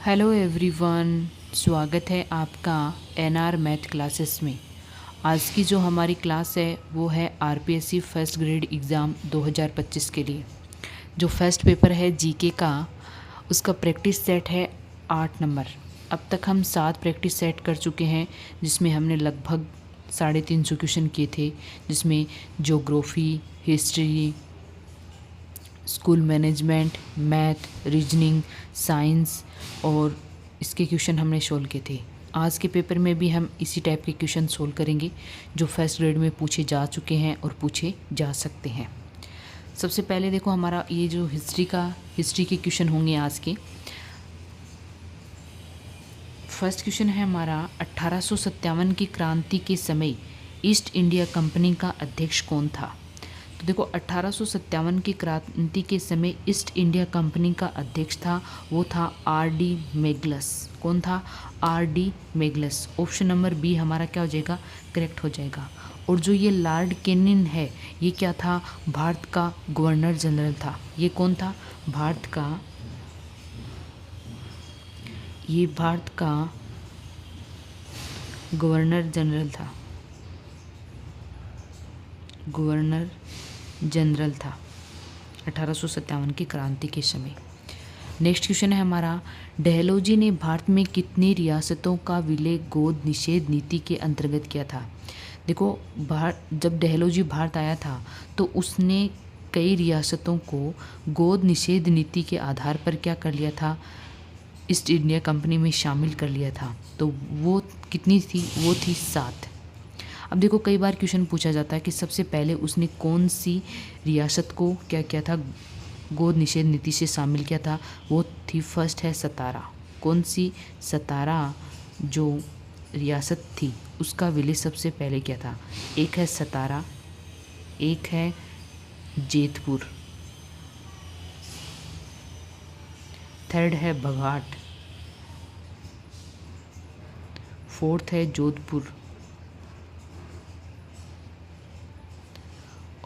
Hello everyone, स्वागत है आपका एनआर मैथ क्लासेस में। आज की जो हमारी क्लास है वो है आरपीएससी फर्स्ट ग्रेड एग्ज़ाम 2025 के लिए। जो फर्स्ट पेपर है जीके का, उसका प्रैक्टिस सेट है 8 नंबर। अब तक हम 7 प्रैक्टिस सेट कर चुके हैं, जिसमें हमने लगभग 350 क्वेश्चन किए थे, जिसमें geography, history, school management, math, reasoning, science और इसके क्वेश्चन हमने सोल्व किए थे। आज के पेपर में भी हम इसी टाइप के क्वेश्चन सोल्व करेंगे जो फर्स्ट ग्रेड में पूछे जा चुके हैं और पूछे जा सकते हैं। सबसे पहले देखो, हमारा ये जो हिस्ट्री के क्वेश्चन होंगे आज के। फर्स्ट क्वेश्चन है हमारा, 1857 की क्रांति के समय ईस्ट इंडिया कंपनी का अध्यक्ष कौन था? तो देखो, 1857 की क्रांति के समय ईस्ट इंडिया कंपनी का अध्यक्ष था, वो था आर.डी. मेग्लस। कौन था? आर.डी. मेग्लस। ऑप्शन नंबर बी हमारा क्या हो जाएगा? करेक्ट हो जाएगा। और जो ये लॉर्ड कैनिंग है, ये क्या था? भारत का गवर्नर जनरल था। ये कौन था? भारत का गवर्नर जनरल था। गवर्नर जनरल था 1857 की क्रांति के समय। नेक्स्ट क्वेश्चन है हमारा, डलहौजी ने भारत में कितनी रियासतों का विलय गोद निषेध नीति के अंतर्गत किया था? देखो, जब डलहौजी भारत आया था तो उसने कई रियासतों को गोद निषेध नीति के आधार पर क्या कर लिया था? ईस्ट इंडिया कंपनी में शामिल कर लिया था। तो वो कितनी थी? वो थी 7। अब देखो, कई बार क्वेश्चन पूछा जाता है कि सबसे पहले उसने कौन सी रियासत को क्या किया था? गोद निषेध नीति से शामिल किया था। वो थी, फर्स्ट है सतारा। कौन सी? सतारा जो रियासत थी उसका विलय सबसे पहले किया था। एक है सतारा, एक है जेतपुर, थर्ड है बघाट, फोर्थ है जोधपुर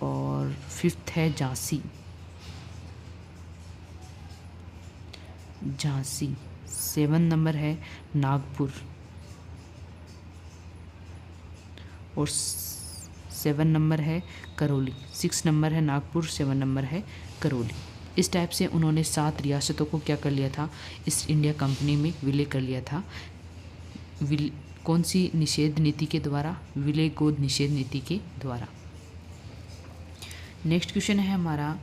और फिफ्थ है झांसी। 7 नंबर है नागपुर और 7 नंबर है करौली। 6 नंबर है नागपुर, 7 नंबर है करौली। इस टाइप से उन्होंने 7 रियासतों को क्या कर लिया था? ईस्ट इंडिया कंपनी में विलय कर लिया था। कौन सी निषेध नीति के द्वारा? विलय गोद निषेध नीति के द्वारा। नेक्स्ट क्वेश्चन है हमारा,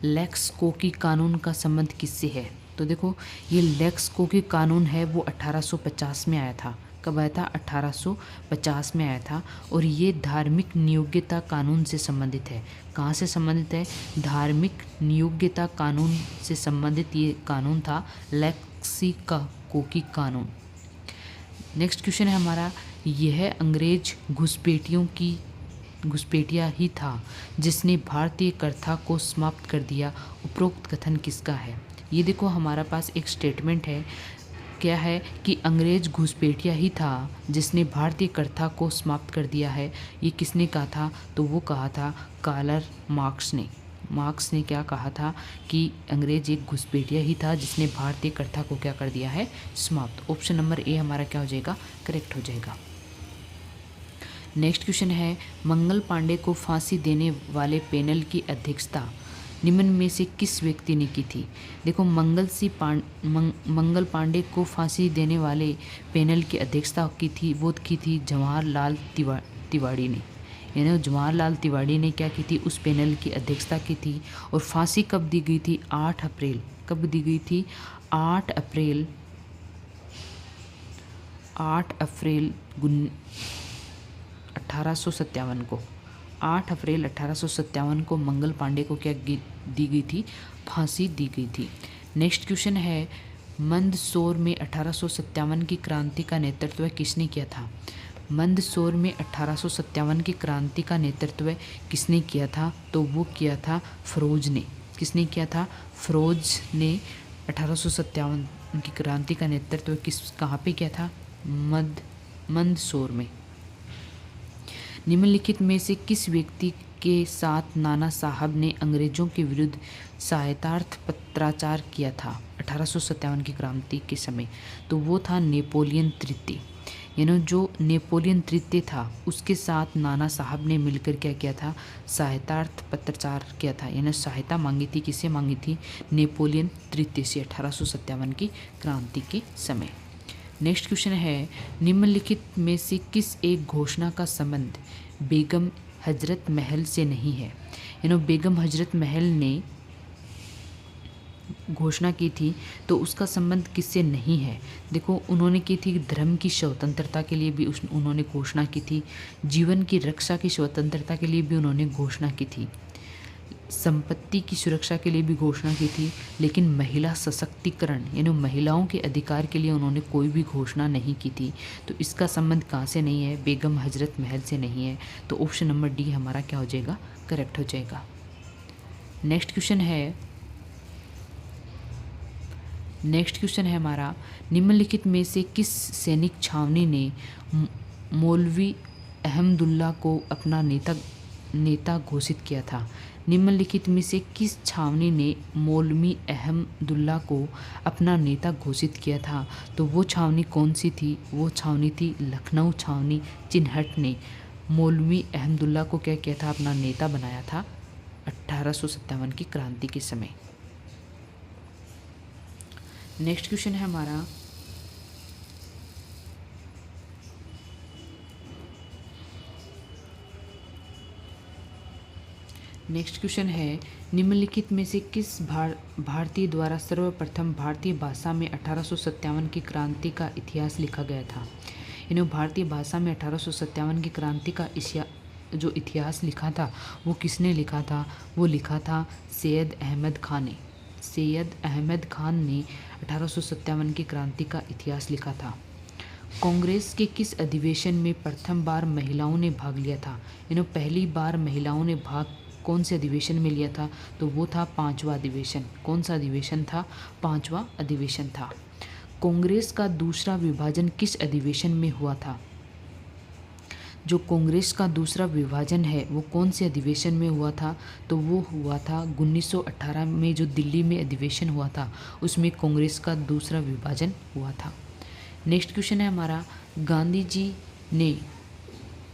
लेक्स कोकी कानून का संबंध किससे है? तो देखो, ये लेक्स कोकी कानून है वो 1850 में आया था। कब आया था? 1850 में आया था। और ये धार्मिक नियोग्यता कानून से संबंधित है। कहाँ से संबंधित है? धार्मिक नियोग्यता कानून से संबंधित ये कानून था, लेक्सी का कोकी कानून। नेक्स्ट क्वेश्चन है हमारा, यह अंग्रेज घुसपैठिया ही था जिसने भारतीय प्रथा को समाप्त कर दिया। उपरोक्त कथन किसका है? ये देखो, हमारा पास एक स्टेटमेंट है। क्या है? कि अंग्रेज घुसपैठिया ही था जिसने भारतीय प्रथा को समाप्त कर दिया है। ये किसने कहा था? तो वो कहा था कार्ल मार्क्स ने। मार्क्स ने क्या कहा था? कि अंग्रेज एक घुसपैठिया ही था जिसने भारतीय प्रथा को क्या कर दिया है? समाप्त। ऑप्शन नंबर ए हमारा क्या हो जाएगा? करेक्ट हो जाएगा। नेक्स्ट क्वेश्चन है, मंगल पांडे को फांसी देने वाले पैनल की अध्यक्षता निम्न में से किस व्यक्ति ने की थी? देखो, मंगल पांडे को फांसी देने वाले पैनल की अध्यक्षता की थी जवाहरलाल तिवारी ने। यानी जवाहरलाल तिवारी ने क्या की थी? उस पैनल की अध्यक्षता की थी। और फांसी कब दी गई थी? 8 अप्रैल। कब दी गई थी? 8 अप्रैल 1857 को। 8 अप्रैल 1857 को मंगल पांडे को क्या दी गई थी? फांसी दी गई थी। नेक्स्ट क्वेश्चन है, मंदसौर में 1857 की क्रांति का नेतृत्व किसने किया था? मंदसौर में 1857 की क्रांति का नेतृत्व किसने किया था? तो वो किया था फिरोज ने। किसने किया था? फिरोज ने 1857 की क्रांति का नेतृत्व कहाँ पे किया था? मंदसौर में। निम्नलिखित में से किस व्यक्ति के साथ नाना साहब ने अंग्रेजों के विरुद्ध सहायतार्थ पत्राचार किया था 1857 की क्रांति के समय? तो वो था नेपोलियन तृतीय। यानी जो नेपोलियन तृतीय था उसके साथ नाना साहब ने मिलकर क्या किया था, सहायतार्थ पत्राचार किया था। यानी सहायता मांगी थी, किसे मांगी थी? नेपोलियन तृतीय से 1857 की क्रांति के समय। नेक्स्ट क्वेश्चन है, निम्नलिखित में से किस एक घोषणा का संबंध बेगम हजरत महल से नहीं है? यानी बेगम हजरत महल ने घोषणा की थी तो उसका संबंध किससे नहीं है? देखो, उन्होंने की थी धर्म की स्वतंत्रता के लिए भी उन्होंने घोषणा की थी, जीवन की रक्षा की स्वतंत्रता के लिए भी उन्होंने घोषणा की थी, संपत्ति की सुरक्षा के लिए भी घोषणा की थी, लेकिन महिला सशक्तिकरण यानी महिलाओं के अधिकार के लिए उन्होंने कोई भी घोषणा नहीं की थी। तो इसका संबंध कहाँ से नहीं है? बेगम हजरत महल से नहीं है। तो ऑप्शन नंबर डी हमारा क्या हो जाएगा? करेक्ट हो जाएगा। नेक्स्ट क्वेश्चन है हमारा, निम्नलिखित में से किस सैनिक छावनी ने मौलवी अहमदुल्ला को अपना नेता घोषित किया था? निम्नलिखित में से किस छावनी ने मौलवी अहमदुल्ला को अपना नेता घोषित किया था? तो वो छावनी कौन सी थी? वो छावनी थी लखनऊ छावनी। चिन्हट ने मौलवी अहमदुल्ला को क्या किया था? अपना नेता बनाया था 1857 की क्रांति के समय। नेक्स्ट क्वेश्चन है हमारा, निम्नलिखित में से किस भारतीय द्वारा सर्वप्रथम भारतीय भाषा में 1857 की क्रांति का इतिहास लिखा गया था? यानी भारतीय भाषा में 1857 की क्रांति का जो इतिहास लिखा था वो किसने लिखा था? वो लिखा था सैयद अहमद खान ने। सैयद अहमद खान ने 1857 की क्रांति का इतिहास लिखा था। कांग्रेस के किस अधिवेशन में प्रथम बार महिलाओं ने भाग लिया था? यानी पहली बार महिलाओं ने भाग कौन से अधिवेशन में लिया था? तो वो था 5वां अधिवेशन। कौन सा अधिवेशन था? 5वां अधिवेशन था। कांग्रेस का दूसरा विभाजन किस अधिवेशन में हुआ था? जो कांग्रेस का दूसरा विभाजन है वो कौन से अधिवेशन में हुआ था? तो वो हुआ था 1918 में, जो दिल्ली में अधिवेशन हुआ था उसमें कांग्रेस का दूसरा विभाजन हुआ था। नेक्स्ट क्वेश्चन है हमारा, गांधी जी ने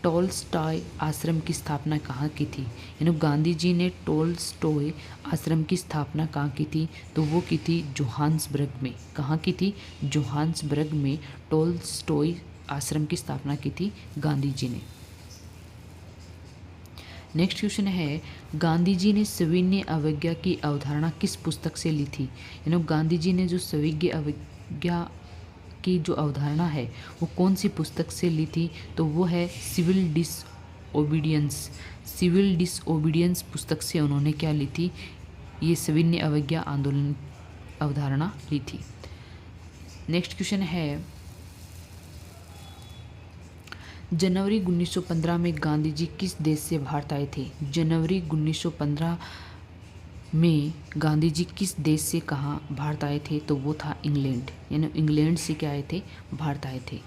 टॉलस्टॉय आश्रम की स्थापना कहाँ की थी? यानी गांधी जी ने टॉलस्टॉय आश्रम की स्थापना कहाँ की थी? तो वो की थी जोहान्सबर्ग में। कहाँ की थी? जोहान्सबर्ग में टॉलस्टॉय आश्रम की स्थापना की थी गांधी जी ने। नेक्स्ट क्वेश्चन है, गांधी जी ने सविनय अवज्ञा की अवधारणा किस पुस्तक से ली थी? यानी गांधी जी ने जो सविनय अवज्ञा की जो अवधारणा है वो कौन सी पुस्तक से ली थी? तो वो है सिविल डिसओबीडियंस पुस्तक से उन्होंने क्या ली थी? ये सविनय अवज्ञा आंदोलन अवधारणा ली थी। नेक्स्ट क्वेश्चन है, जनवरी 1915 में गांधी जी किस देश से भारत आए थे? जनवरी 1915 में गांधी जी किस देश से कहाँ भारत आए थे? तो वो था इंग्लैंड। यानी इंग्लैंड से क्या आए थे? भारत आए थे।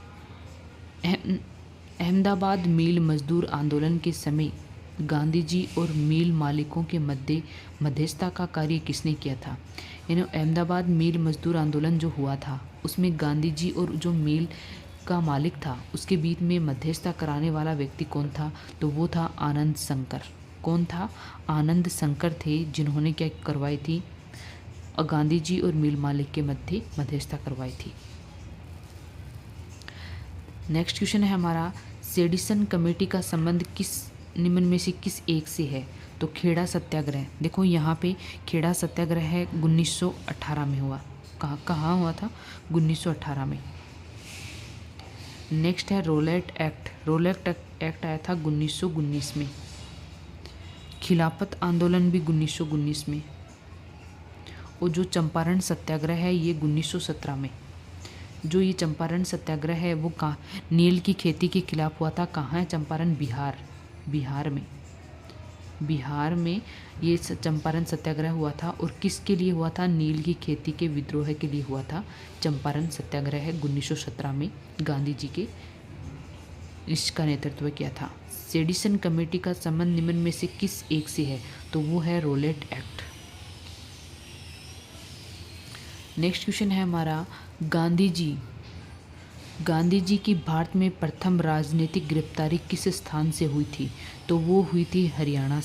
अहमदाबाद मिल मजदूर आंदोलन के समय गांधी जी और मिल मालिकों के मध्यस्थता का कार्य किसने किया था? यानी अहमदाबाद मिल मजदूर आंदोलन जो हुआ था उसमें गांधी जी और जो मिल का मालिक था उसके बीच में मध्यस्थता कराने वाला व्यक्ति कौन था? तो वो था आनंद शंकर। कौन था? आनंद शंकर थे जिन्होंने क्या करवाई थी? गांधी जी और मिल मालिक के मध्य मध्यस्थता करवाई थी। नेक्स्ट क्वेश्चन है हमारा, सेडिसन कमेटी का संबंध निम्न में से किस एक से है? तो खेड़ा सत्याग्रह। देखो यहाँ पे खेड़ा सत्याग्रह है 1918 में हुआ। कहाँ हुआ था? 1918 में। नेक्स्ट है रोलेट एक्ट। रोलेट एक्ट आया था 1919 में। खिलाफत आंदोलन भी 1919 में। और जो चंपारण सत्याग्रह है ये 1917 में। जो ये चंपारण सत्याग्रह है वो कहाँ? नील की खेती के खिलाफ हुआ था। कहाँ है चंपारण? बिहार में ये चंपारण सत्याग्रह हुआ था। और किसके लिए हुआ था? नील की खेती के विद्रोह के लिए हुआ था चंपारण सत्याग्रह 1917 में। गांधी जी के इसका नेतृत्व किया था। सेडिसन कमेटी का संबंध निम्न में से किस एक से है? तो वो है रोलेट एक्ट। नेक्स्ट क्वेश्चन है हमारा, गांधी जी की भारत में प्रथम राजनीतिक गिरफ्तारी किस स्थान से हुई थी? तो वो हुई थी हरियाणा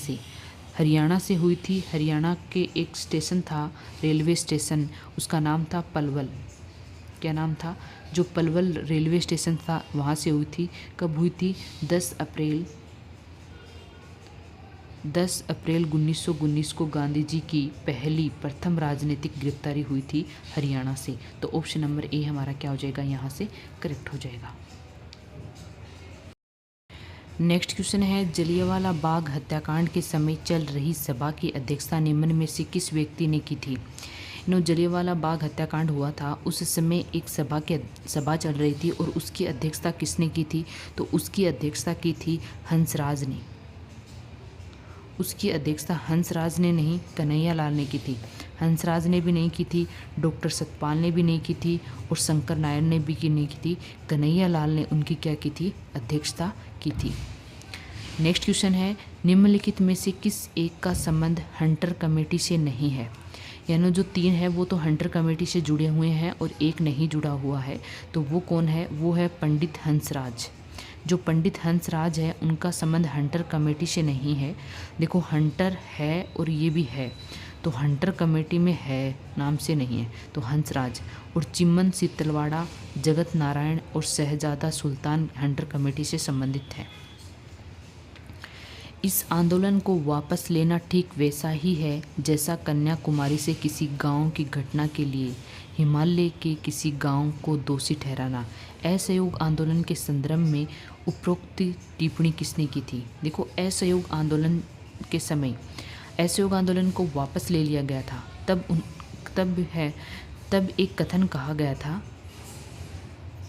से हुई थी। हरियाणा के एक स्टेशन था, रेलवे स्टेशन, उसका नाम था पलवल। क्या नाम था? जो पलवल रेलवे स्टेशन था वहाँ से हुई थी। कब हुई थी? 10 अप्रैल 1919 को गांधी जी की प्रथम राजनीतिक गिरफ्तारी हुई थी हरियाणा से। तो ऑप्शन नंबर ए हमारा क्या हो जाएगा? यहाँ से करेक्ट हो जाएगा। नेक्स्ट क्वेश्चन है, जलियांवाला बाग हत्याकांड के समय चल रही सभा की अध्यक्षता निम्न में से किस व्यक्ति ने की थी? जलियांवाला बाग हत्याकांड हुआ था, उस समय एक सभा चल रही थी और उसकी अध्यक्षता किसने की थी? तो उसकी अध्यक्षता की थी हंसराज ने। उसकी अध्यक्षता हंसराज ने नहीं, कन्हैयालाल ने की थी। हंसराज ने भी नहीं की थी, डॉक्टर सतपाल ने भी नहीं की थी और शंकर नायर ने भी नहीं की थी। कन्हैयालाल ने उनकी क्या की थी? अध्यक्षता की थी। नेक्स्ट क्वेश्चन है, निम्नलिखित में से किस एक का संबंध हंटर कमेटी से नहीं है? यानी जो 3 है वो तो हंटर कमेटी से जुड़े हुए हैं और एक नहीं जुड़ा हुआ है। तो वो कौन है? वो है पंडित हंसराज। जो पंडित हंसराज है उनका संबंध हंटर कमेटी से नहीं है। देखो, हंटर है और ये भी है, तो हंटर कमेटी में है, नाम से नहीं है। तो हंसराज और चिम्मन सीतलवाड़ा, जगत नारायण और शहजादा सुल्तान हंटर कमेटी से संबंधित है। इस आंदोलन को वापस लेना ठीक वैसा ही है जैसा कन्याकुमारी से किसी गांव की घटना के लिए हिमालय के किसी गांव को दोषी ठहराना। असहयोग आंदोलन के संदर्भ में उपरोक्त टिप्पणी किसने की थी? देखो, असहयोग आंदोलन के समय असहयोग आंदोलन को वापस ले लिया गया था। तब एक कथन कहा गया था,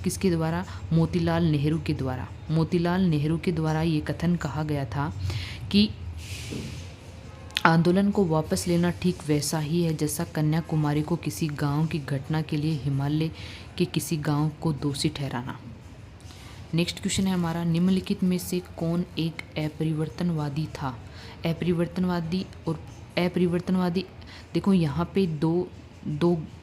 किसके द्वारा? मोतीलाल नेहरू के द्वारा। मोतीलाल नेहरू के द्वारा ये कथन कहा गया था कि आंदोलन को वापस लेना ठीक वैसा ही है जैसा कन्याकुमारी को किसी गांव की घटना के लिए हिमालय के किसी गांव को दोषी ठहराना। नेक्स्ट क्वेश्चन है हमारा, निम्नलिखित में से कौन एक अपरिवर्तनवादी था? अपरिवर्तनवादी, देखो यहाँ पे दो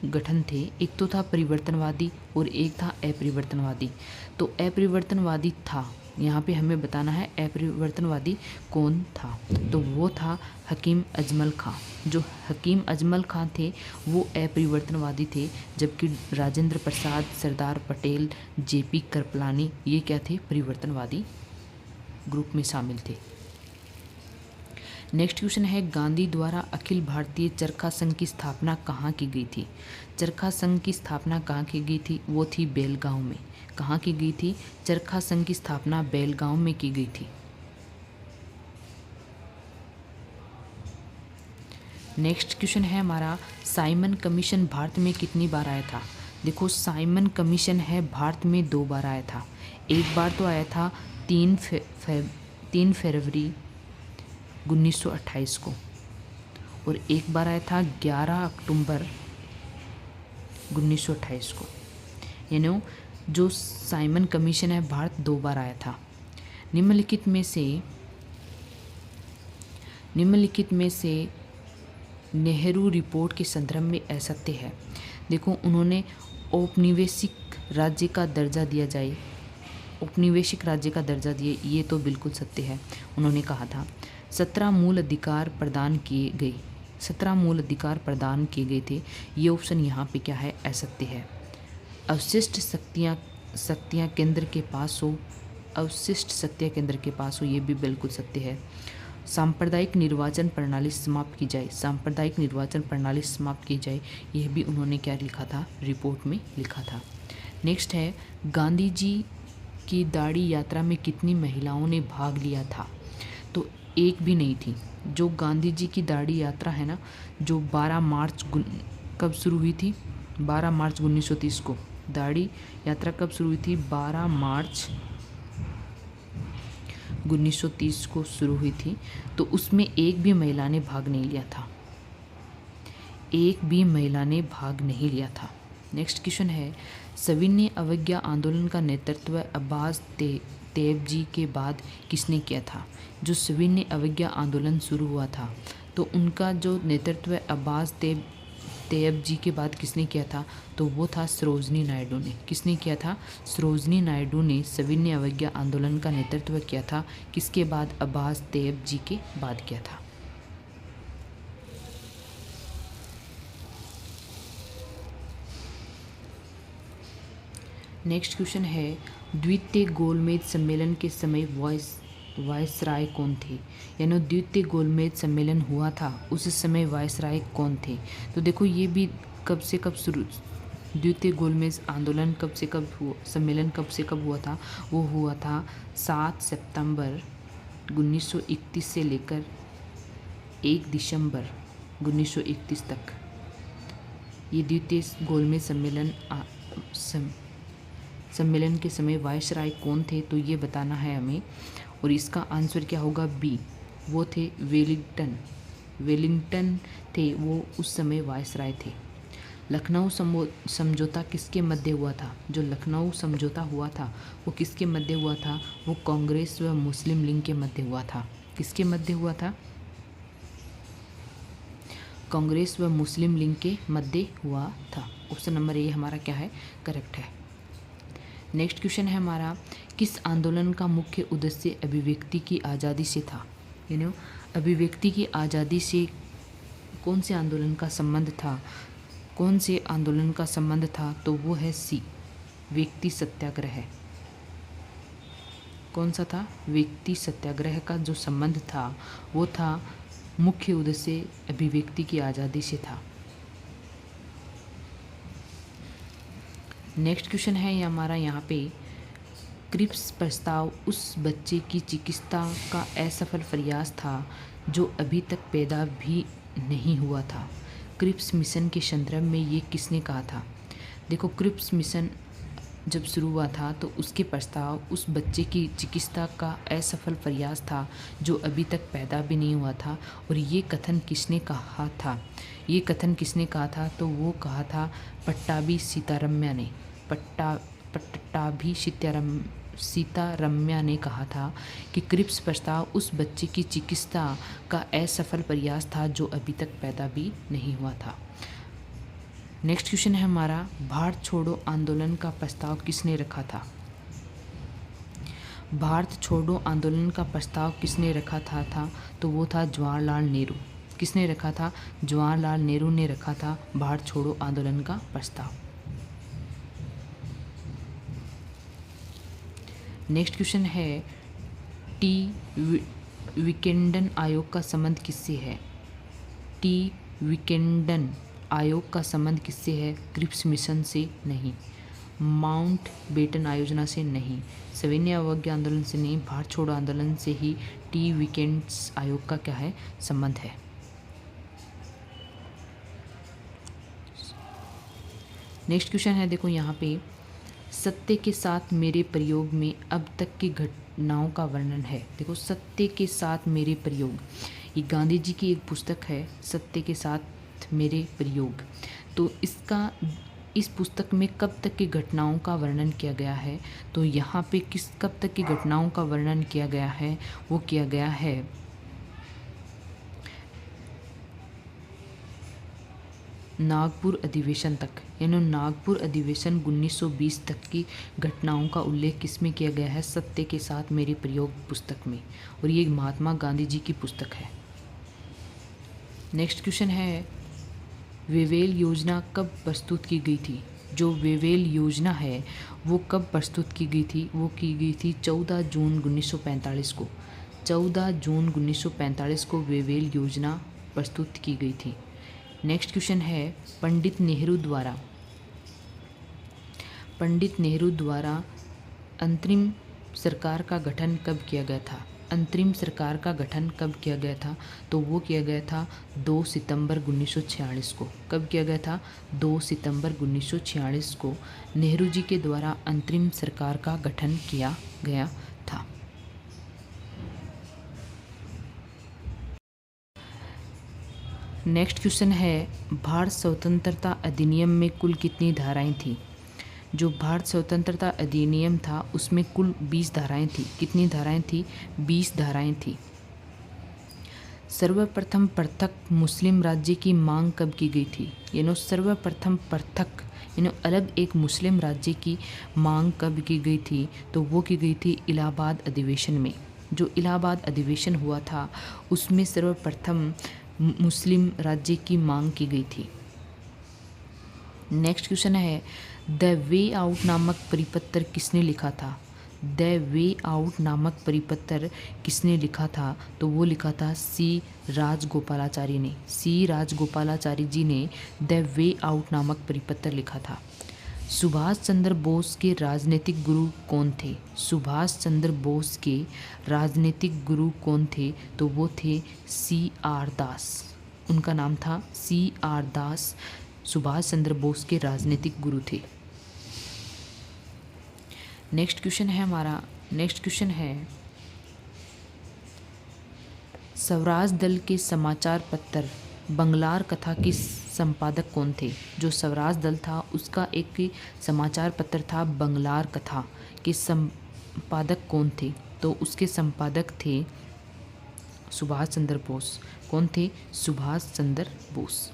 गठन थे, एक तो था परिवर्तनवादी और एक था अपरिवर्तनवादी। तो अपरिवर्तनवादी था, यहाँ पे हमें बताना है अपरिवर्तनवादी कौन था। तो वो था हकीम अजमल खां। जो हकीम अजमल खां थे वो अपरिवर्तनवादी थे, जबकि राजेंद्र प्रसाद, सरदार पटेल, जेपी कृपलानी ये क्या थे? परिवर्तनवादी ग्रुप में शामिल थे। नेक्स्ट क्वेश्चन है, गांधी द्वारा अखिल भारतीय चरखा संघ की स्थापना कहाँ की गई थी? चरखा संघ की स्थापना कहाँ की गई थी? वो थी बेलगांव में। कहाँ की गई थी? चरखा संघ की स्थापना बेलगांव में की गई थी। नेक्स्ट क्वेश्चन है हमारा, साइमन कमीशन भारत में कितनी बार आया था? देखो, साइमन कमीशन है भारत में 2 बार आया था। एक बार तो आया था 3 फरवरी 1928 को और एक बार आया था 11 अक्टूबर 1928 को। यानी जो साइमन कमीशन है भारत 2 बार आया था। निम्नलिखित में से नेहरू रिपोर्ट के संदर्भ में असत्य है। देखो, उन्होंने औपनिवेशिक राज्य का दर्जा दिए, ये तो बिल्कुल सत्य है। उन्होंने कहा था 17 मूल अधिकार प्रदान किए गए थे। ये ऑप्शन यहाँ पे क्या है? असत्य है। अवशिष्ट शक्तियाँ केंद्र के पास हो, ये भी बिल्कुल सत्य है। सांप्रदायिक निर्वाचन प्रणाली समाप्त की जाए, यह भी उन्होंने क्या लिखा था? रिपोर्ट में लिखा था। नेक्स्ट है, गांधी जी की दाढ़ी यात्रा में कितनी महिलाओं ने भाग लिया था? तो एक भी नहीं थी। जो गांधी जी की दाढ़ी यात्रा है ना, जो 12 मार्च कब शुरू हुई थी? 12 मार्च 1930 को। दाढ़ी यात्रा कब शुरू हुई थी? 12 मार्च 1930 को शुरू हुई थी। तो उसमें एक भी महिला ने भाग नहीं लिया था। नेक्स्ट क्वेश्चन है, सविनय अवज्ञा आंदोलन का नेतृत्व अब्बास तैयब जी के बाद किसने किया था? जो सविनय अवज्ञा आंदोलन शुरू हुआ था तो उनका जो नेतृत्व अब्बास तैयब जी के बाद किसने किया था? तो वो था सरोजनी नायडू ने। किसने किया था? सरोजनी नायडू ने सविनय अवज्ञा आंदोलन का नेतृत्व किया था। किसके बाद? अब्बास तैयब जी के बाद किया था। नेक्स्ट क्वेश्चन है, द्वितीय गोलमेज सम्मेलन के समय वायसराय कौन थे? यानी द्वितीय गोलमेज सम्मेलन हुआ था, उस समय वायसराय कौन थे? तो देखो ये भी कब से कब शुरू, द्वितीय गोलमेज आंदोलन कब से कब हुआ, सम्मेलन कब से कब हुआ था? वो हुआ था 7 सितंबर 1931 से लेकर 1 दिसंबर 1931 तक। ये द्वितीय गोलमेज सम्मेलन के समय वायसराय कौन थे? तो ये बताना है हमें, और इसका आंसर क्या होगा? बी, वो थे वेलिंगटन थे, वो उस समय वायसराय थे। लखनऊ समझौता किसके मध्य हुआ था? जो लखनऊ समझौता हुआ था वो किसके मध्य हुआ था? वो कांग्रेस व मुस्लिम लीग के मध्य हुआ था। किसके मध्य हुआ था? कांग्रेस व मुस्लिम लीग के मध्य हुआ था। ऑप्शन नंबर ए हमारा क्या है? करेक्ट है। नेक्स्ट क्वेश्चन है हमारा, किस आंदोलन का मुख्य उद्देश्य अभिव्यक्ति की आज़ादी से था? अभिव्यक्ति की आज़ादी से कौन से आंदोलन का संबंध था? कौन से आंदोलन का संबंध था? तो वो है सी, व्यक्ति सत्याग्रह। कौन सा था? व्यक्ति सत्याग्रह का जो संबंध था वो था, मुख्य उद्देश्य अभिव्यक्ति की आज़ादी से था। नेक्स्ट क्वेश्चन है ये हमारा यहाँ पे, क्रिप्स प्रस्ताव उस बच्चे की चिकित्सा का असफल प्रयास था जो अभी तक पैदा भी नहीं हुआ था। क्रिप्स मिशन के संदर्भ में ये किसने कहा था? देखो, क्रिप्स मिशन जब शुरू हुआ था तो उसके प्रस्ताव उस बच्चे की चिकित्सा का असफल प्रयास था जो अभी तक पैदा भी नहीं हुआ था। और ये कथन किसने कहा था? ये कथन किसने कहा था? तो वो कहा था पट्टाभी सीतारम्या ने। पट्टाभी सीतारम्या ने कहा था कि क्रिप्स प्रस्ताव उस बच्चे की चिकित्सा का असफल प्रयास था जो अभी तक पैदा भी नहीं हुआ था। नेक्स्ट क्वेश्चन है हमारा, भारत छोड़ो आंदोलन का प्रस्ताव किसने रखा था? भारत छोड़ो आंदोलन का प्रस्ताव किसने रखा था? तो वो था जवाहरलाल नेहरू। किसने रखा था? जवाहरलाल नेहरू ने रखा था भारत छोड़ो आंदोलन का प्रस्ताव। नेक्स्ट क्वेश्चन है, टी विकेंडन आयोग का संबंध किससे है? टी विकेंडन आयोग का संबंध किससे है? क्रिप्स मिशन से नहीं, माउंट बेटन आयोजना से नहीं, सविनय अवज्ञा आंदोलन से नहीं, भारत छोड़ो आंदोलन से ही टी विकेंड्स आयोग का क्या है? संबंध है। नेक्स्ट क्वेश्चन है, देखो यहाँ पे, सत्य के साथ मेरे प्रयोग में अब तक की घटनाओं का वर्णन है। देखो, सत्य के साथ मेरे प्रयोग, ये गांधी जी की एक पुस्तक है, सत्य के साथ मेरे प्रयोग। तो इस पुस्तक में कब तक की घटनाओं का वर्णन किया गया है? तो यहाँ पे कब तक की घटनाओं का वर्णन किया गया है? वो किया गया है नागपुर अधिवेशन तक, यानी नागपुर अधिवेशन 1920 तक की घटनाओं का उल्लेख किसमें किया गया है? सत्य के साथ मेरे प्रयोग पुस्तक में, और ये महात्मा गांधी जी की पुस्तक है। नेक्स्ट क्वेश्चन है, वेवेल योजना कब प्रस्तुत की गई थी? जो वेवेल योजना है वो कब प्रस्तुत की गई थी? वो की गई थी 14 जून 1945 को। 14 जून 1945 को वेवेल योजना प्रस्तुत की गई थी। नेक्स्ट क्वेश्चन है, पंडित नेहरू द्वारा अंतरिम सरकार का गठन कब किया गया था? अंतरिम सरकार का गठन कब किया गया था? तो वो किया गया था 2 सितंबर 1946 को। कब किया गया था? 2 सितंबर 1946 को नेहरू जी के द्वारा अंतरिम सरकार का गठन किया गया था। नेक्स्ट क्वेश्चन है, भारत स्वतंत्रता अधिनियम में कुल कितनी धाराएं थी? जो भारत स्वतंत्रता अधिनियम था उसमें कुल 20 धाराएं थी। कितनी धाराएं थी? 20 धाराएं थी। सर्वप्रथम पृथक मुस्लिम राज्य की मांग कब की गई थी? सर्वप्रथम पृथक अलग एक मुस्लिम राज्य की मांग कब की गई थी? तो वो की गई थी इलाहाबाद अधिवेशन में। जो इलाहाबाद अधिवेशन हुआ था उसमें सर्वप्रथम मुस्लिम राज्य की मांग की गई थी। नेक्स्ट क्वेश्चन है, द वे आउट नामक परिपत्र किसने लिखा था? द वे आउट नामक परिपत्र किसने लिखा था? तो वो लिखा था सी राजगोपालाचारी ने। सी राजगोपालाचारी जी ने द वे आउट नामक परिपत्र लिखा था। सुभाष चंद्र बोस के राजनीतिक गुरु कौन थे? सुभाष चंद्र बोस के राजनीतिक गुरु कौन थे? तो वो थे C.R. दास। उनका नाम था C.R. दास। सुभाष चंद्र बोस के राजनीतिक गुरु थे। नेक्स्ट क्वेश्चन है स्वराज दल के समाचार पत्र बंगलार कथा के संपादक कौन थे? जो स्वराज दल था उसका एक समाचार पत्र था बंगलार कथा के संपादक कौन थे? तो उसके संपादक थे सुभाष चंद्र बोस। कौन थे? सुभाष चंद्र बोस।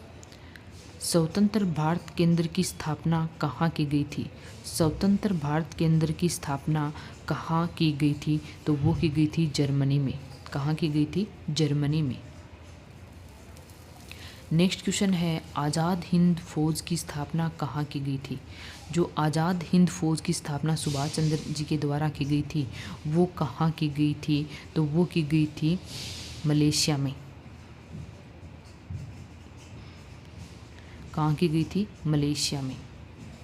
स्वतंत्र भारत केंद्र की स्थापना कहाँ की गई थी? स्वतंत्र भारत केंद्र की स्थापना कहाँ की गई थी? तो वो की गई थी जर्मनी में। कहाँ की गई थी? जर्मनी में। नेक्स्ट क्वेश्चन है, आज़ाद हिंद फौज की स्थापना कहाँ की गई थी? जो आज़ाद हिंद फौज की स्थापना सुभाष चंद्र जी के द्वारा की गई थी वो कहाँ की गई थी? तो वो की गई थी मलेशिया में। कहाँ की गई थी? मलेशिया में।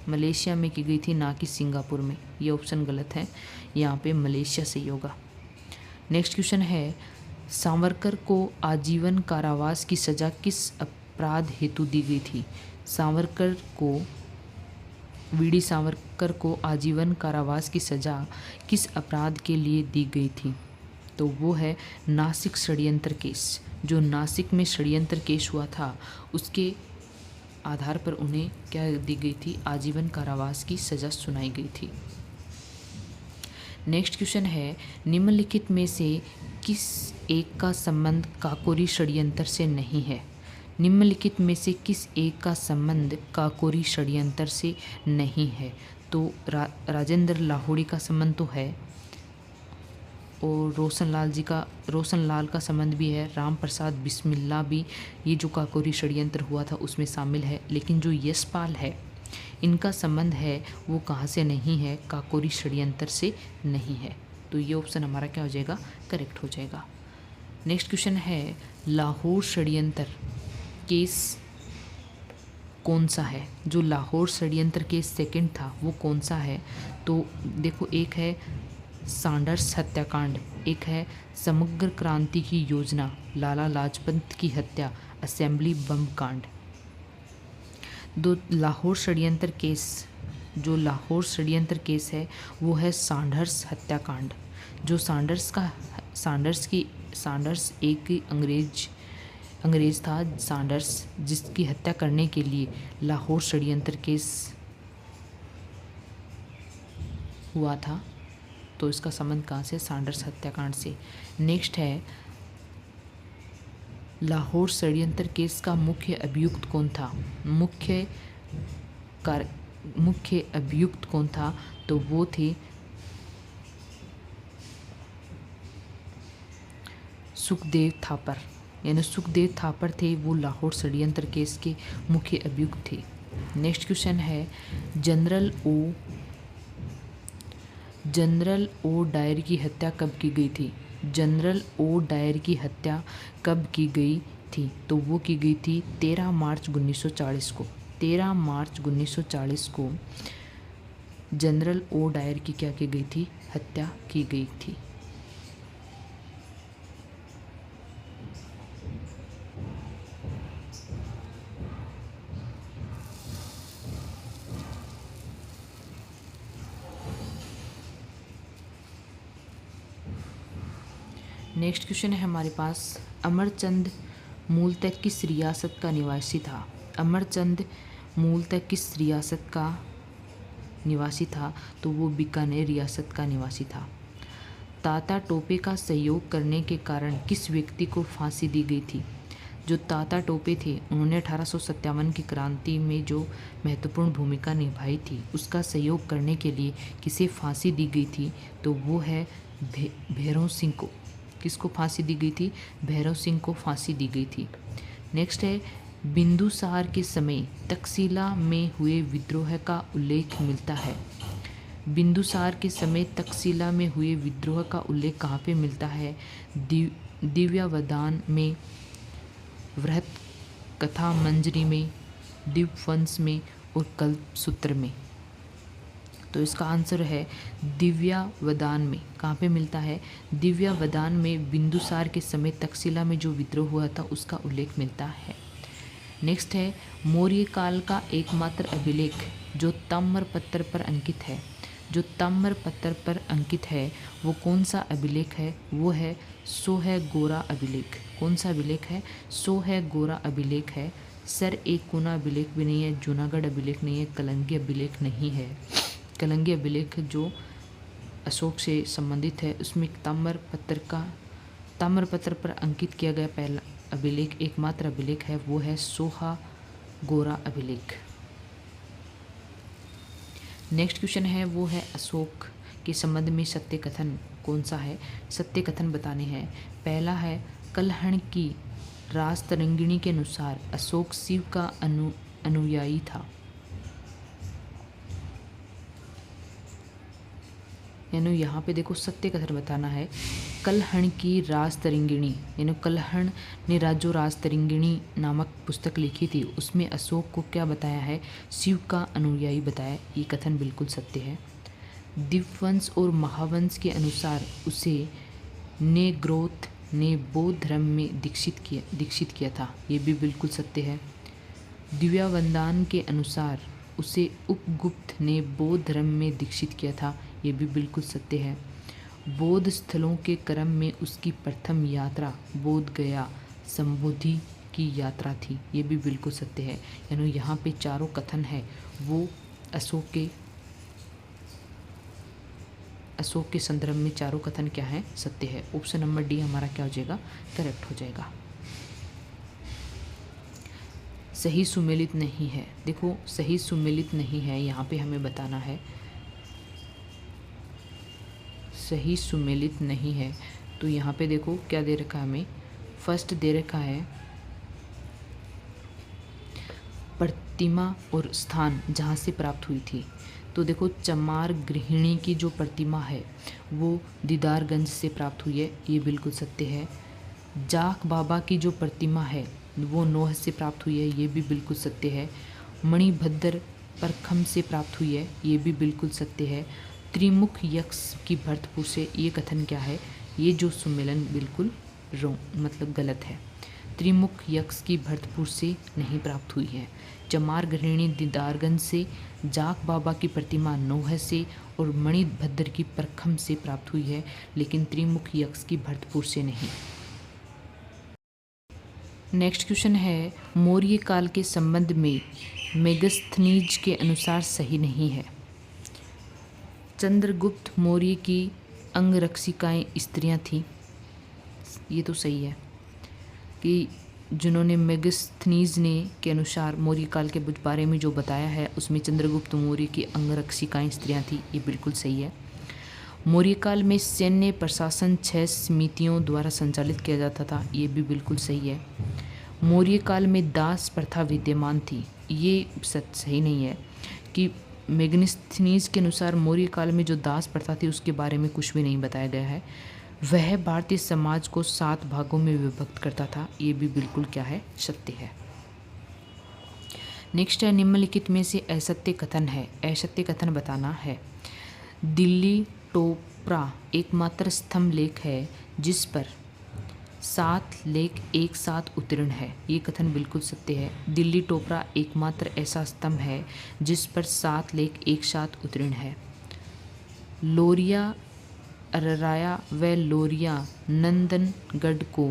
मलेशिया में की गई थी, ना कि सिंगापुर में। ये ऑप्शन गलत है, यहाँ पे मलेशिया सही होगा। नेक्स्ट क्वेश्चन है, सावरकर को आजीवन कारावास की सज़ा किस अपराध हेतु दी गई थी? वीडी सावरकर को आजीवन कारावास की सज़ा किस अपराध के लिए दी गई थी? तो वो है नासिक षड्यंत्र केस। जो नासिक में षड्यंत्र केस हुआ था उसके आधार पर उन्हें क्या दी गई थी? आजीवन कारावास की सज़ा सुनाई गई थी। नेक्स्ट क्वेश्चन है, निम्नलिखित में से किस एक का संबंध काकोरी षड्यंत्र से नहीं है? निम्नलिखित में से किस एक का संबंध काकोरी षड्यंत्र से नहीं है? तो राजेंद्र लाहोड़ी का संबंध तो है, और रोशन लाल का संबंध भी है। राम प्रसाद बिस्मिल्ला भी ये जो काकोरी षड्यंत्र हुआ था उसमें शामिल है। लेकिन जो यशपाल है इनका संबंध है वो कहाँ से नहीं है? काकोरी षड्यंत्र से नहीं है। तो ये ऑप्शन हमारा क्या हो जाएगा? करेक्ट हो जाएगा। नेक्स्ट क्वेश्चन है, लाहौर षड्यंत्र केस कौन सा है? जो लाहौर षड्यंत्र केस सेकंड था वो कौन सा है? तो देखो, एक है सैंडर्स हत्याकांड, एक है समग्र क्रांति की योजना, लाला लाजपत की हत्या, असेंबली बम कांड। जो लाहौर षड्यंत्र केस है वो है सैंडर्स हत्याकांड। जो सैंडर्स एक अंग्रेज था, सैंडर्स, जिसकी हत्या करने के लिए लाहौर षड्यंत्र केस हुआ था। तो इसका संबंध कहाँ से? सैंडर्स हत्याकांड से। नेक्स्ट है, लाहौर षड्यंत्र केस का मुख्य अभियुक्त कौन था? मुख्य अभियुक्त कौन था? तो वो थे सुखदेव थापर। यानी सुखदेव थापर थे वो लाहौर षड्यंत्र केस के मुख्य अभियुक्त थे। नेक्स्ट क्वेश्चन है, जनरल ओ डायर की हत्या कब की गई थी? जनरल ओ डायर की हत्या कब की गई थी? तो वो की गई थी 13 मार्च 1940 को। 13 मार्च 1940 को जनरल ओ डायर की क्या की गई थी? हत्या की गई थी। नेक्स्ट क्वेश्चन है हमारे पास, अमरचंद मूलतः किस रियासत का निवासी था? अमरचंद मूलतः किस रियासत का निवासी था? तो वो बीकानेर रियासत का निवासी था। ताता टोपे का सहयोग करने के कारण किस व्यक्ति को फांसी दी गई थी? जो ताता टोपे थे उन्होंने 1857 की क्रांति में जो महत्वपूर्ण भूमिका निभाई थी, उसका सहयोग करने के लिए किसे फांसी दी गई थी? तो वो है भैरव सिंह को। किसको फांसी दी गई थी? भैरव सिंह को फांसी दी गई थी। नेक्स्ट है, बिंदुसार के समय तक्षशिला में हुए विद्रोह का उल्लेख मिलता है। बिंदुसार के समय तक्षशिला में हुए विद्रोह का उल्लेख कहाँ पे मिलता है? दिव्यावदान में, वृहत कथा मंजरी में, दीपवंश में और कल्पसूत्र में। तो इसका आंसर है दिव्यावदान में। कहाँ पे मिलता है? दिव्यावदान में बिंदुसार के समय तक्षशिला में जो विद्रोह हुआ था उसका उल्लेख मिलता है। नेक्स्ट है, मौर्य काल का एकमात्र अभिलेख जो ताम्रपत्र पर अंकित है। जो ताम्रपत्र पर अंकित है वो कौन सा अभिलेख है? वो है सोहगोरा अभिलेख। कौन सा अभिलेख है? सोहगोरा अभिलेख है। सर एक कोना अभिलेख भी नहीं है, जूनागढ़ अभिलेख नहीं है, कलंगी अभिलेख नहीं है। कलंगी अभिलेख जो अशोक से संबंधित है, उसमें ताम्रपत्र पर अंकित किया गया पहला अभिलेख, एकमात्र अभिलेख है, वो है सोहगोरा अभिलेख। नेक्स्ट क्वेश्चन है वो है अशोक के संबंध में सत्य कथन कौन सा है? सत्य कथन बताने हैं। पहला है, कल्हण की राजतरंगिणी के अनुसार अशोक शिव का अनुयायी था। यानी यहाँ पे देखो सत्य कथन बताना है। कल्हण की राजतरंगिणी, यानी कल्हण ने जो राजतरंगिणी नामक पुस्तक लिखी थी उसमें अशोक को क्या बताया है? शिव का अनुयायी बताया। ये कथन बिल्कुल सत्य है। दीपवंश और महावंश के अनुसार उसे नेग्रोथ ने बौद्ध धर्म में दीक्षित किया था। ये भी बिल्कुल सत्य है। दिव्यावदान के अनुसार उसे उपगुप्त ने बौद्ध धर्म में दीक्षित किया था। ये भी बिल्कुल सत्य है। बौद्ध स्थलों के क्रम में उसकी प्रथम यात्रा बोध गया संबोधि की यात्रा थी। ये भी बिल्कुल सत्य है। यानी यहाँ पे चारों कथन है वो अशोक के संदर्भ में चारों कथन क्या है? सत्य है। ऑप्शन नंबर डी हमारा क्या हो जाएगा? करेक्ट हो जाएगा। सही सुमेलित नहीं है। देखो सही सुमेलित नहीं है, यहाँ पे हमें बताना है सही सुमेलित नहीं है। तो यहाँ पे देखो क्या दे रखा है हमें? फर्स्ट दे रखा है प्रतिमा और स्थान जहाँ से प्राप्त हुई थी। तो देखो चमार गृहिणी की जो प्रतिमा है वो दीदारगंज से प्राप्त हुई है। ये बिल्कुल सत्य है। जाख बाबा की जो प्रतिमा है वो नोह से प्राप्त हुई है। ये भी बिल्कुल सत्य है। मणिभद्र परखम से प्राप्त हुई है। ये भी बिल्कुल सत्य है। त्रिमुख यक्ष की भरतपुर से, ये कथन क्या है? ये जो सुमेलन बिल्कुल मतलब गलत है। त्रिमुख यक्ष की भरतपुर से नहीं प्राप्त हुई है। चमार गृहिणी दीदारगंज से, जाख बाबा की प्रतिमा नोह से और मणिभद्र की परखम से प्राप्त हुई है, लेकिन त्रिमुख यक्ष की भरतपुर से नहीं। नेक्स्ट क्वेश्चन है, मौर्य काल के संबंध में मेगस्थनीज के अनुसार सही नहीं है। चंद्रगुप्त मौर्य की अंगरक्षिकाएं स्त्रियां थीं। ये तो सही है कि जिन्होंने मेगस्थनीज ने के अनुसार मौर्य काल के बारे में जो बताया है उसमें चंद्रगुप्त मौर्य की अंगरक्षिकाएं स्त्रियां थी। ये बिल्कुल सही है। मौर्य काल में सैन्य प्रशासन 6 समितियों द्वारा संचालित किया जाता था। ये भी बिल्कुल सही है। मौर्य काल में दास प्रथा विद्यमान थी। ये सही नहीं है कि मेगस्थनीज के अनुसार मौर्य काल में जो दास प्रथा थी उसके बारे में कुछ भी नहीं बताया गया है। वह भारतीय समाज को 7 भागों में विभक्त करता था। ये भी बिल्कुल क्या है? सत्य है। नेक्स्ट है, निम्नलिखित में से असत्य कथन है। असत्य कथन बताना है। दिल्ली टोपरा एकमात्र स्तंभ लेख है जिस पर 7 लेख एक साथ उत्तीर्ण है। ये कथन बिल्कुल सत्य है। दिल्ली टोपरा एकमात्र ऐसा स्तंभ है जिस पर 7 लेख एक साथ उत्तीर्ण है। लोरिया अरराया व लोरिया नंदनगढ़ को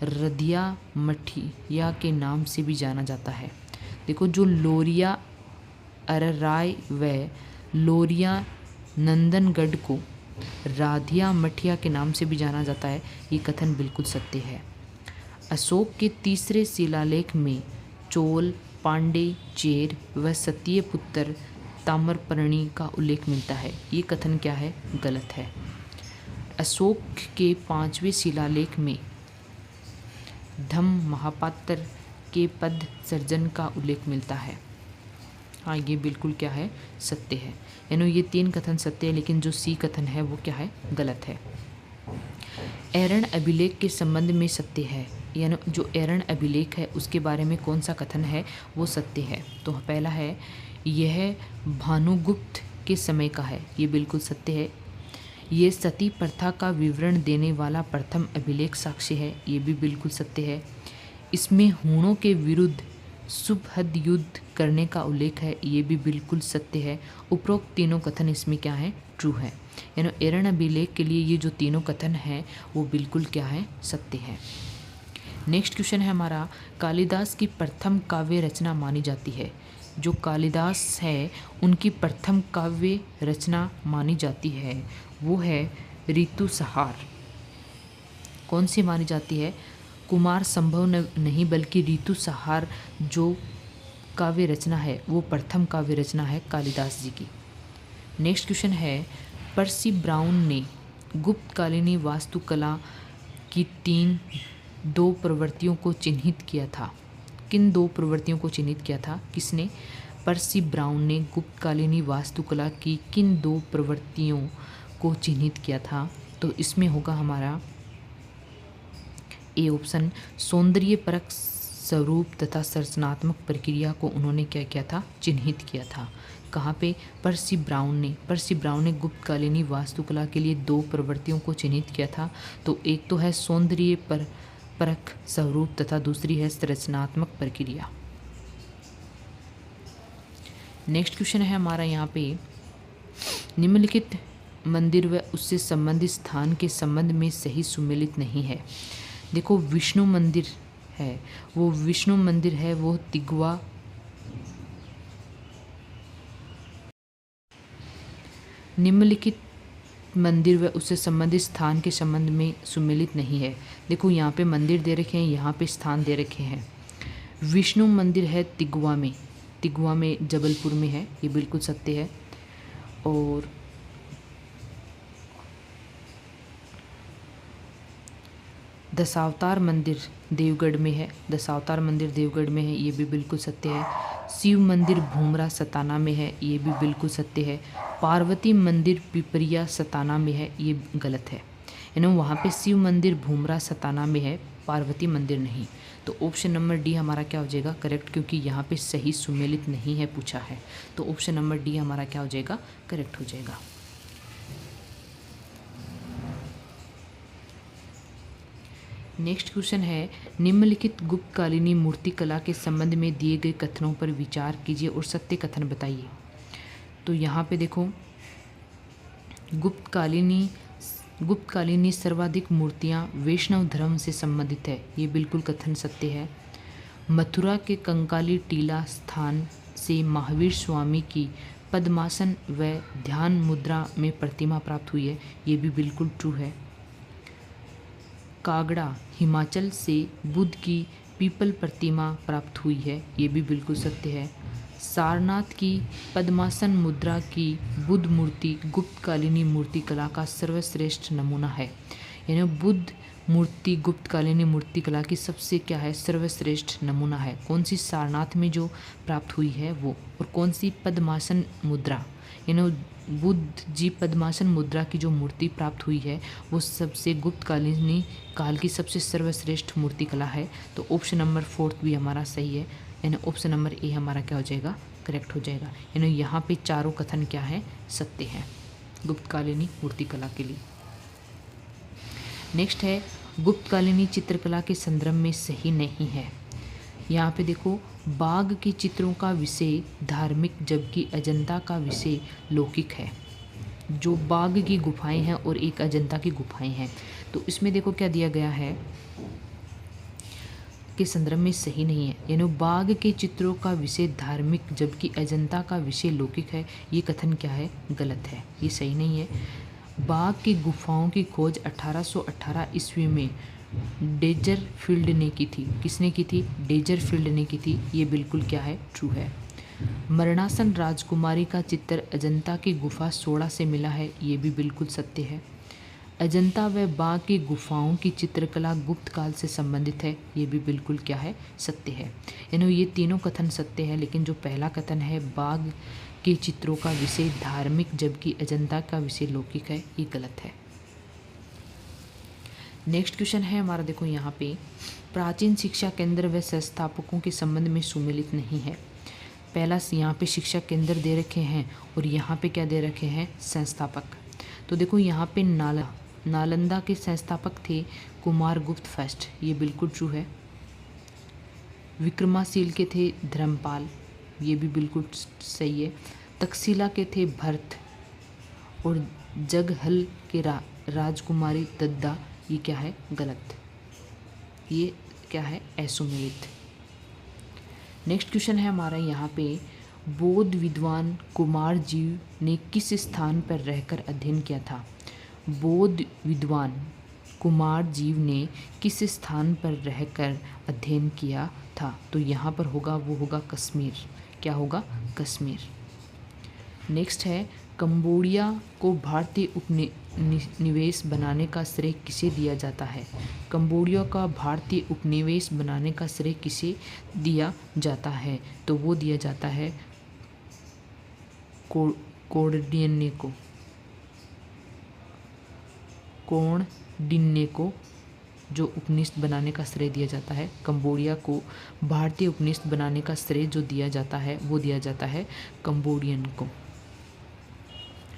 रदिया मठिया के नाम से भी जाना जाता है। देखो जो लोरिया अरराय व लोरिया नंदनगढ़ को राधिया मठिया के नाम से भी जाना जाता है, ये कथन बिल्कुल सत्य है। अशोक के तीसरे शिलालेख में चोल, पांडे, चेर व सतीय पुत्र ताम्रपर्णी का उल्लेख मिलता है, ये कथन क्या है? गलत है। अशोक के 5वें शिलालेख में धम्म महापात्र के पद सर्जन का उल्लेख मिलता है, हाँ ये बिल्कुल क्या है? सत्य है। यानी ये 3 कथन सत्य है, लेकिन जो सी कथन है वो क्या है? गलत है। ऐरण अभिलेख के संबंध में सत्य है, यानी जो ऐरण अभिलेख है उसके बारे में कौन सा कथन है वो सत्य है? तो पहला है यह भानुगुप्त के समय का है, ये बिल्कुल सत्य है। ये सती प्रथा का विवरण देने वाला प्रथम अभिलेख साक्ष्य है, ये भी बिल्कुल सत्य है। इसमें हूणों के विरुद्ध सुबहद युद्ध करने का उल्लेख है, ये भी बिल्कुल सत्य है। उपरोक्त तीनों कथन इसमें क्या है? ट्रू है। यानी ऐरण अभिलेख के लिए ये जो तीनों कथन हैं वो बिल्कुल क्या है? सत्य है। नेक्स्ट क्वेश्चन है हमारा, कालिदास की प्रथम काव्य रचना मानी जाती है। जो कालिदास है उनकी प्रथम काव्य रचना मानी जाती है वो है ऋतुसंहार। कौन सी मानी जाती है? कुमार संभव नहीं बल्कि ऋतुसंहार जो काव्य रचना है वो प्रथम काव्य रचना है कालिदास जी की। नेक्स्ट क्वेश्चन है, पर्सी ब्राउन ने गुप्तकालीनी वास्तुकला की 2 प्रवृत्तियों को चिन्हित किया था। किन 2 प्रवृत्तियों को चिन्हित किया था? किसने? पर्सी ब्राउन ने गुप्तकालीनी वास्तुकला की किन 2 प्रवृत्तियों को चिन्हित किया था? तो इसमें होगा हमारा ए ऑप्शन, सौंदर्य परक स्वरूप तथा संरचनात्मक प्रक्रिया को उन्होंने क्या किया था? चिन्हित किया था। कहाँ पे? पर्सी ब्राउन ने गुप्तकालीनी वास्तुकला के लिए 2 प्रवृत्तियों को चिन्हित किया था। तो एक तो है सौंदर्य परक स्वरूप तथा दूसरी है संरचनात्मक प्रक्रिया। नेक्स्ट क्वेश्चन है हमारा यहाँ पे, निम्नलिखित मंदिर व उससे संबंधित स्थान के संबंध में सही सुमेलित नहीं है। देखो विष्णु मंदिर है, वो तिगवा निम्नलिखित मंदिर व उससे संबंधित स्थान के संबंध में सुमेलित नहीं है। देखो यहाँ पे मंदिर दे रखे हैं, यहाँ पे स्थान दे रखे हैं। विष्णु मंदिर है तिगवा में जबलपुर में है, ये बिल्कुल सत्य है। और दशावतार मंदिर देवगढ़ में है, ये भी बिल्कुल सत्य है। शिव मंदिर भूमरा सताना में है, ये भी बिल्कुल सत्य है। पार्वती मंदिर पिपरिया सताना में है, ये गलत है। यानी वहाँ पे शिव मंदिर भूमरा सताना में है, पार्वती मंदिर नहीं। तो ऑप्शन नंबर डी हमारा क्या हो जाएगा? करेक्ट, क्योंकि यहाँ पे सही सुमेलित नहीं है पूछा है। तो ऑप्शन नंबर डी हमारा क्या हो जाएगा? करेक्ट हो जाएगा। नेक्स्ट क्वेश्चन है, निम्नलिखित गुप्तकालीनी मूर्तिकला के संबंध में दिए गए कथनों पर विचार कीजिए और सत्य कथन बताइए। तो यहाँ पे देखो, गुप्तकालीनी सर्वाधिक मूर्तियाँ वैष्णव धर्म से संबंधित है, ये बिल्कुल कथन सत्य है। मथुरा के कंकाली टीला स्थान से महावीर स्वामी की पद्मासन व ध्यान मुद्रा में प्रतिमा प्राप्त हुई है, ये भी बिल्कुल ट्रू है। कागड़ा हिमाचल से बुद्ध की पीपल प्रतिमा प्राप्त हुई है, ये भी बिल्कुल सत्य है। सारनाथ की पद्मासन मुद्रा की बुद्ध मूर्ति गुप्तकालीनी मूर्तिकला का सर्वश्रेष्ठ नमूना है। यानी बुद्ध मूर्ति गुप्तकालीनी मूर्तिकला की सबसे क्या है? सर्वश्रेष्ठ नमूना है। कौन सी? सारनाथ में जो प्राप्त हुई है वो। और कौन सी? पद्मासन मुद्रा, यानी बुद्ध जी पद्मासन मुद्रा की जो मूर्ति प्राप्त हुई है वो सबसे गुप्तकालीनी काल की सबसे सर्वश्रेष्ठ मूर्तिकला है। तो ऑप्शन नंबर 4 भी हमारा सही है, यानी ऑप्शन नंबर ए हमारा क्या हो जाएगा? करेक्ट हो जाएगा। यानी यहाँ पे चारों कथन क्या है? सत्य है गुप्तकालीनी मूर्तिकला के लिए। नेक्स्ट है, गुप्तकालीनी चित्रकला के संदर्भ में सही नहीं है। यहाँ पे देखो, बाघ के चित्रों का विषय धार्मिक जबकि अजंता का विषय लौकिक है। जो बाघ की गुफाएं हैं और एक अजंता की गुफाएं हैं, तो इसमें देखो क्या दिया गया है के संदर्भ में सही नहीं है। यानी बाघ के चित्रों का विषय धार्मिक जबकि अजंता का विषय लौकिक है, ये कथन क्या है? गलत है, ये सही नहीं है। बाघ की गुफाओं की खोज 1818 ईस्वी में डेजरफील्ड ने की थी। किसने की थी? डेजरफील्ड ने की थी। ये बिल्कुल क्या है? ट्रू है। मरणासन राजकुमारी का चित्र अजंता की गुफा 16 से मिला है। ये भी बिल्कुल सत्य है। अजंता व बाघ की गुफाओं की चित्रकला गुप्त काल से संबंधित है। ये भी बिल्कुल क्या है? सत्य है। यानी ये तीनों कथन सत्य है, लेकिन जो पहला कथन है बाघ के चित्रों का विषय धार्मिक जबकि अजंता का विषय लौकिक है, ये गलत है। नेक्स्ट क्वेश्चन है हमारा, देखो यहाँ पे प्राचीन शिक्षा केंद्र व संस्थापकों के संबंध में सुमेलित नहीं है। पहला यहाँ पे शिक्षा केंद्र दे रखे हैं और यहाँ पे क्या दे रखे हैं? संस्थापक। तो देखो यहाँ पे नालंदा के संस्थापक थे कुमारगुप्त फर्स्ट, ये बिल्कुल ट्रू है। विक्रमाशील के थे धर्मपाल, ये भी बिल्कुल सही है। तक्षशिला के थे भरत और जगहल के राजकुमारी दद्दा, ये क्या है? गलत। ये क्या है? असुमेलित। नेक्स्ट क्वेश्चन है हमारा यहाँ पे, बौद्ध विद्वान कुमार जीव ने किस स्थान पर रहकर अध्ययन किया था? बौद्ध विद्वान कुमार जीव ने किस स्थान पर रहकर अध्ययन किया था? तो यहाँ पर होगा, वो होगा कश्मीर। क्या होगा? कश्मीर। नेक्स्ट है, कंबोडिया को भारतीय उपनिवेश बनाने का श्रेय किसे दिया जाता है? कंबोडिया का भारतीय उपनिवेश बनाने का श्रेय किसे दिया जाता है? तो वो दिया जाता है कौंडिन्य को। कौंडिन्य को जो उपनिवेश बनाने का श्रेय दिया जाता है, कंबोडिया को भारतीय उपनिवेश बनाने का श्रेय जो दिया जाता है वो दिया जाता है कंबोडियन को।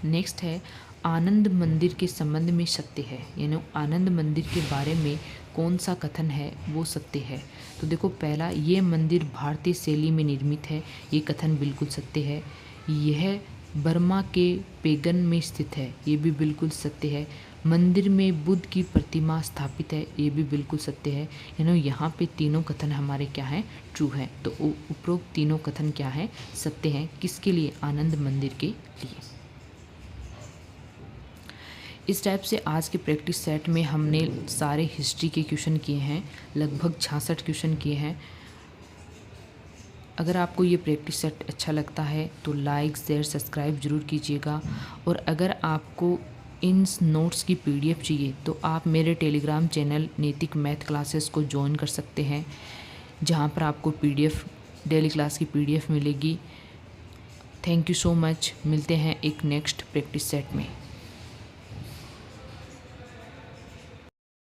नेक्स्ट है, आनंद मंदिर के संबंध में सत्य है, यानी आनंद मंदिर के बारे में कौन सा कथन है वो सत्य है? तो देखो पहला, ये मंदिर भारतीय शैली में निर्मित है, ये कथन बिल्कुल सत्य है। यह बर्मा के पेगन में स्थित है, ये भी बिल्कुल सत्य है। मंदिर में बुद्ध की प्रतिमा स्थापित है, ये भी बिल्कुल सत्य है। यानी यहाँ पे तीनों कथन हमारे क्या हैं? ट्रू है। तो उपरोक्त तीनों कथन क्या हैं? सत्य हैं। किसके लिए? आनंद मंदिर के लिए। इस टाइप से आज के प्रैक्टिस सेट में हमने सारे हिस्ट्री के क्वेश्चन किए हैं, लगभग 66 क्वेश्चन किए हैं। अगर आपको ये प्रैक्टिस सेट अच्छा लगता है तो लाइक शेयर सब्सक्राइब ज़रूर कीजिएगा। और अगर आपको इन नोट्स की PDF चाहिए तो आप मेरे टेलीग्राम चैनल नैतिक मैथ क्लासेस को ज्वाइन कर सकते हैं, जहाँ पर आपको PDF डेली क्लास की PDF मिलेगी। Thank you so much. मिलते हैं एक नेक्स्ट प्रैक्टिस सेट में।